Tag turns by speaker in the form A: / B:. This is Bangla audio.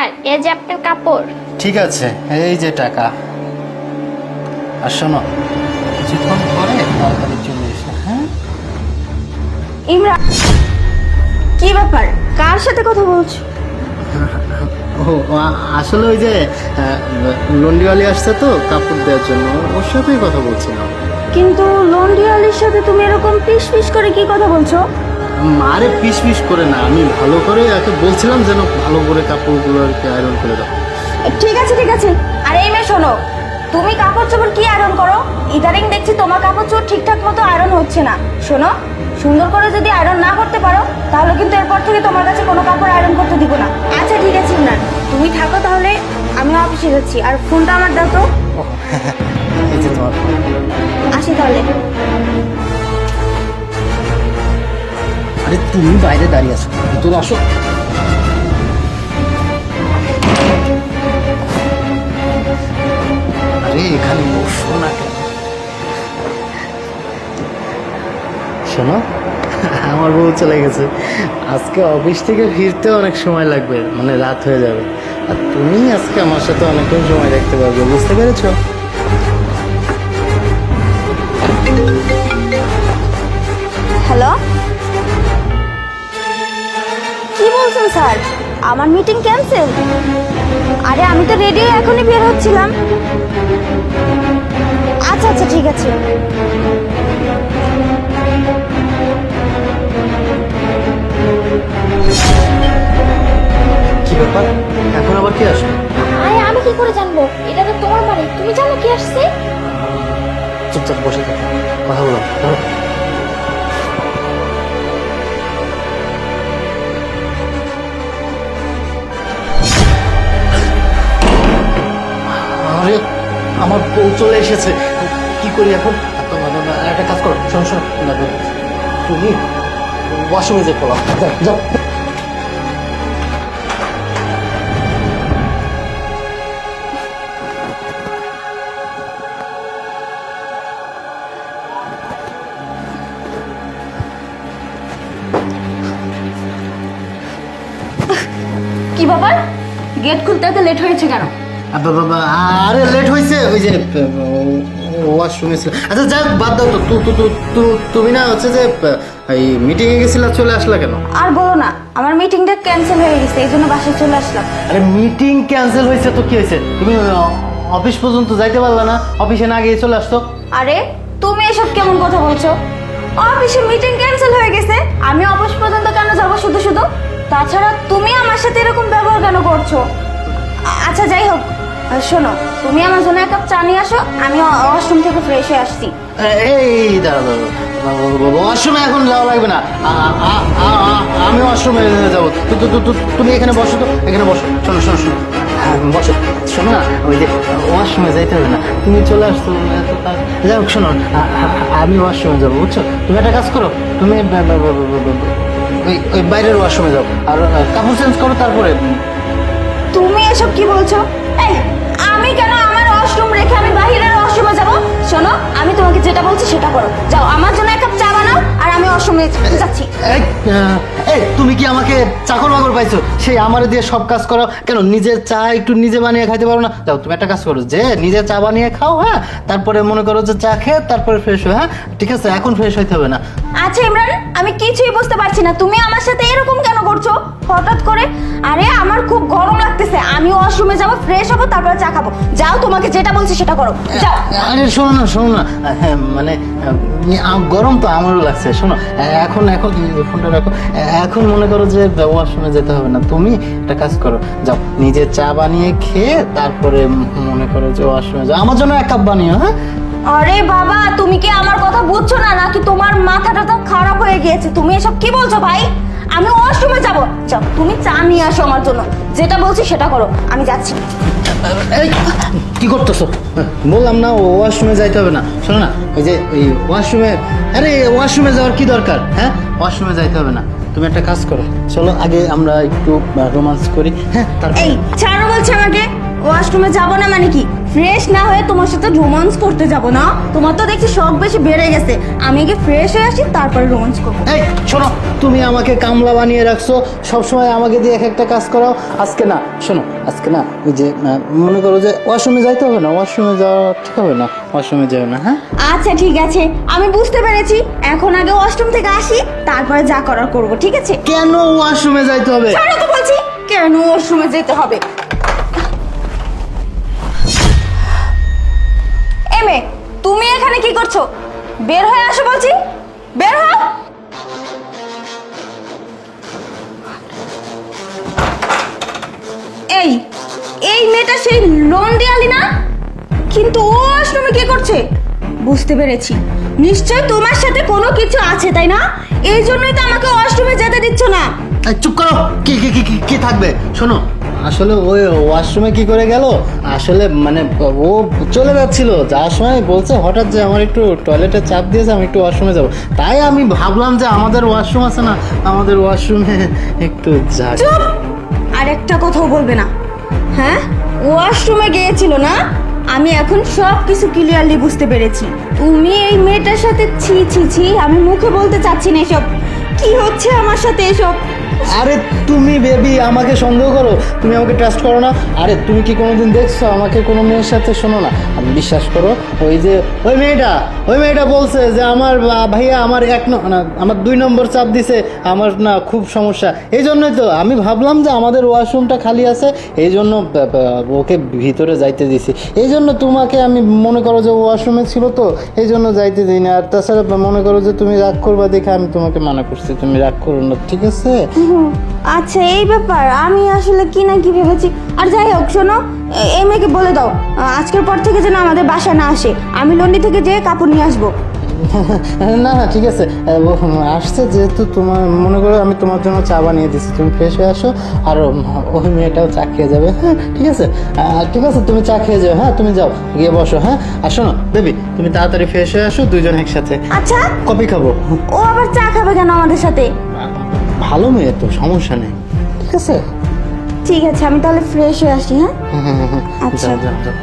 A: স্যার এই যে আপনার কাপড়।
B: ঠিক আছে, এই যে টাকা। আর শোনো, কিছুক্ষণ পরে তাড়াতাড়ি চলে এসো, হ্যাঁ?
C: ইমরান, কি ব্যাপার? কার সাথে কথা বলছো?
B: আসলে ওই যে লন্ড্রিওয়ালি আসছে তো কাপড় দেওয়ার জন্য, ওর সাথেই কথা বলছিলাম।
C: কিন্তু লন্ড্রিওয়ালির সাথে তুমি এরকম পিস পিস করে কি কথা বলছো?
B: আরে পিস পিস করে না, আমি ভালো করে একে বলছিলাম যেন ভালো করে কাপড়গুলো আর কি আয়রন করে দাও।
C: ঠিক আছে ঠিক আছে। আর এই মেয়ে শোনো, তুমি কাপড় চোপড় কি আয়রন করো? ইদারিং দেখছি তোমার কাপড় চোপড় ঠিকঠাক মতো আয়রন হচ্ছে না। শোনো, সুন্দর করে যদি আয়রন না করতে পারো তাহলে কিন্তু এরপর থেকে তোমার কাছে কোনো কাপড় আয়রন করতে দিব না। আচ্ছা ঠিক আছে ইমরান, তুমি থাকো তাহলে, আমি অফিসে যাচ্ছি। আর ফোনটা আমার দাও তো।
B: এই যে তোমার ফোন।
C: আসি তাহলে।
B: আরে তুমি বাইরে দাঁড়িয়ে আছো, ভিতরে আসো। আরে এখানে বসো না কেন? শোনো, আমার বউ চলে গেছে, আজকে অফিস থেকে ফিরতে অনেক সময় লাগবে, মানে রাত হয়ে যাবে। আর তুমি আজকে আমার সাথে অনেকক্ষণ সময় রাখতে পারবে, বুঝতে পেরেছো?
C: হ্যালো, কি বলছেন স্যার? আমার মিটিং ক্যান্সেল? আরে আমি তো রেডি হয়ে এখনই বের হচ্ছিলাম। আচ্ছা আচ্ছা ঠিক আছে।
B: কি ব্যাপার, এখন আবার কি আসবে?
A: আরে আমি কি করে জানবো? এটা তো তোমার বাড়ি, তুমি জানো কি আসছে?
B: চুপচাপ বসে থাকো, কথা বলো, ধরো। আরে আমার বউ চলে এসেছে, কি করি এখন? একটা কাজ করো, শোনো শোনো, তুমি ওয়াশরুমে যে পড়াও, যাও যাও।
C: কি ব্যাপার? গেট খুলতে এত লেট হয়েছে কেন?
B: আরে লেট হয়েছে, ওই যে ওয়াশরুমে ছিল। আচ্ছা যাই হোক, বাদ দাও তো। তুমি না হচ্ছে যে এই মিটিংয়ে গেছিলা, চলে আসলা কেন?
C: আর বলো না, আমার মিটিংটা ক্যান্সেল হয়ে গেছে, এই জন্য বাসায় চলে আসলাম।
B: আরে মিটিং ক্যান্সেল হয়েছে তো কি হয়েছে? তুমি অফিস পর্যন্ত যাইতে পারলা না? অফিসে না গিয়ে চলে আসতো।
C: আরে তুমি এসব কেমন কথা বলছো? অফিসে মিটিং ক্যান্সেল হয়ে গেছে, আমি অফিস পর্যন্ত কেন যাব শুধু শুধু? তাছাড়া তুমি আমার সাথে এরকম ব্যবহার কেন করছো? আচ্ছা যাই হোক, শোনো, তুমি আমার জন্য এক কাপ চা নিয়ে আসো, আমি ওয়াশরুম থেকে ফ্রেশ হয়ে আসছি।
B: এই দাঁড়া, ওয়াশরুমে এখন যাওয়া লাগবে না, আমি ওয়াশরুমে যাবো। তুমি এখানে বসো তো, এখানে বসো। শোনো শোনো শোনো, বসো। শোনো না, ওই যে ওয়াশরুমে যাইতে হবে না, তুমি চলে আসতো। যাই হোক শোনো, আমি ওয়াশরুমে যাবো, বুঝছো? তুমি একটা কাজ করো, তুমি ওই বাইরের ওয়াশরুমে যাও, আর কাপড় চেঞ্জ করো, তারপরে।
C: তুমি এসব কি বলছো? এই, আমি কেন আমার ওয়াশরুম রেখে আমি বাইরের ওয়াশরুমে যাব? শোনো, আমি তোমাকে যেটা বলছি সেটা করো। যাও, আমার জন্য এক কাপ চা বানাও, আর আমি ওয়াশরুমে যাচ্ছি।
B: এই তুমি কি আমাকে চাকর বাকর পাইছো? সেই আমারে দিয়ে সব কাজ করো কেন? নিজের চা একটু নিজে বানিয়ে খাইতে পারো না? যাও, তুমি একটা কাজ করো, যে নিজে চা বানিয়ে খাও, হ্যাঁ, তারপরে মনে করো যে চা খেয়ে তারপরে ফ্রেশ হয়ে, হ্যাঁ ঠিক আছে, এখন ফ্রেশ হইতে হবে না।
C: আচ্ছা ইমরান, আমি কিছুই বুঝতে পারছি না, তুমি আমার সাথে এরকম কেন করছো হঠাৎ করে? আরে আমার খুব গরম লাগতেছে, আমি ওয়াশরুমে যাবো, ফ্রেশ হবো, তারপরে চা খাবো। যাও, তোমাকে যেটা বলছি সেটা করো, যাও।
B: আরে শোনো না শোনো না, হ্যাঁ, মানে গরম তো আমারও লাগছে। শোনো, এখন এখন ফোনটা রাখো, এখন মনে করো যে ওয়াশরুমে যেতে হবে না, তুমি একটা কাজ করো, যাও নিজে চা বানিয়ে খেয়ে তারপরে মনে করো যে ওয়াশরুমে যাও, আমার জন্য এক কাপ বানিও, হ্যাঁ?
C: আরে বাবা, তুমি কি আমার কথা বুঝছো না, নাকি তোমার মাথাটা তো খারাপ হয়ে গিয়েছে? তুমি এসব কি বলছো ভাই? আমি ওয়াশরুমে যাবো, যাও তুমি চা নিয়ে আসো আমার জন্য, যেটা বলছি সেটা করো, আমি যাচ্ছি।
B: এই কি করতেছো? বললাম না ওয়াশরুমে যাইতে হবে না। শোনো না, ওই যে ওই ওয়াশরুমে, আরে ওয়াশরুমে যাওয়ার কি দরকার, হ্যাঁ? ওয়াশরুমে যাইতে হবে না, তুমি একটা কাজ করো, চলো আগে আমরা একটু রোমান্স করি, হ্যাঁ, তারপর।
C: এই ছাড়ো বলছি আমাকে। ওয়াশরুমে যাব না মানে কি? ফ্রেশ না হয়ে তোমার সাথে রোমান্স করতে যাব না? তোমার তো দেখছি শখ বেশি বেড়ে গেছে। আমি আগে ফ্রেশ হয়ে আসি, তারপরে রোমান্স করবো।
B: এই শোনো, তুমি আমাকে কামলা বানিয়ে রাখছো, সবসময় আমাকে দিয়ে এক একটা কাজ করাও। আজকে না, শোনো, আজকে না ওই যে মনে করো যে ওয়াশরুমে যাইতে হবে না, ওয়াশরুমে যাওয়া ঠিক হবে না, ওয়াশরুমে যাও না। হ্যাঁ
C: আচ্ছা ঠিক আছে, আমি বুঝতে পেরেছি। এখন আগে ওয়াশরুম থেকে আসি, তারপরে যা করার করব, ঠিক আছে?
B: কেন ওয়াশরুমে যাইতে হবে?
C: ছাড়ো তো বলছি, কেন ওয়াশরুমে যেতে হবে? এমে, তুমি এখানে কি করছো? বের হয়ে আসো বলছি, বের হও। এই এই মেয়েটা সেই লোন দেয়ালি না? কিন্তু ও ওয়াশরুমে কি করছে? বুঝতে পেরেছি, নিশ্চয় তোমার সাথে কোনো কিছু আছে, তাই না? এই জন্যই তো আমাকে ওয়াশরুমে যেতে দিচ্ছ না।
B: এই চুপ করো, কি কি কি কি- কি থাকবে? শোনো, আসলে ওই ওয়াশরুমে কি করে গেল, আসলে মানে ও চলে যাচ্ছিল, যাওয়ার সময় বলছে হঠাৎ যে আমার একটু টয়লেটে চাপ দিয়েছে, আমি একটু ওয়াশরুমে যাব। তাই আমি ভাবলাম যে আমাদের ওয়াশরুম আছে না, আমাদের ওয়াশরুমে একটু যাই।
C: চুপ! আর একটা কথাও বলবে না। হ্যাঁ, ওয়াশরুমে গিয়েছিল না? আমি এখন সব কিছু ক্লিয়ারলি বুঝতে পেরেছি। তুমি এই মেয়েটার সাথে ছি ছি ছি, আমি মুখে বলতে চাচ্ছি না এসব। কি হচ্ছে আমার সাথে এসব?
B: আরে তুমি বেবি আমাকে সন্দেহ করো, তুমি আমাকে ট্রাস্ট করো না? আরে তুমি কি কোনোদিন দেখছো আমাকে কোনো মেয়ের সাথে? শোনো না, আমি বিশ্বাস করো, ওই মেয়েটা বলছে যে আমার ভাইয়া আমার আমার 2 নম্বর চাপ দিছে, আমার না খুব সমস্যা। এই জন্যই তো আমি ভাবলাম যে আমাদের ওয়াশরুমটা খালি আছে, এই জন্য ওকে ভিতরে যাইতে দিছি। এই জন্য তোমাকে আমি মনে করো যে ওয়াশরুমে ছিল তো, এই জন্য যাইতে দিই না। আর তাছাড়া মনে করো যে তুমি রাগ করবা দেখে আমি তোমাকে মানা করছি, তুমি রাগ করো না, ঠিক আছে?
C: আচ্ছা এই ব্যাপার, আমি আসলে কি না কি ভেবেছি। আর যাই হোক, শোনো, এই মেয়েকে বলে দাও আজকের পর থেকে যেন আমাদের বাসায় না আসে। আমি লন্ডি থেকে যেয়ে কাপড় নিয়ে আসবো।
B: না না ঠিক আছে, ও আসছে যেহেতু, তোমার মনে করো আমি তোমার জন্য চা বানিয়ে দিচ্ছি, তুমি ফ্রেশ হয়ে আসো, আর ওই মেয়েটাও চা খেয়ে যাবে। হ্যাঁ ঠিক আছে, ঠিক আছে, তুমি চা খেয়ে যাও। হ্যাঁ তুমি যাও, গিয়ে বসো। হ্যাঁ আর শোনো বেবি, তুমি তাড়াতাড়ি ফ্রেশ হয়ে আসো, দুইজন একসাথে
C: আচ্ছা,
B: কফি খাবো।
C: ও আবার চা খাবে কেন আমাদের সাথে?
B: ভালো মেয়ে তো, সমস্যা নেই, ঠিক আছে?
C: ঠিক আছে, আমি তাহলে ফ্রেশ হয়ে আসি। হ্যাঁ
B: হ্যাঁ হ্যাঁ হ্যাঁ,
C: আচ্ছা।
B: যাও যাও যাও।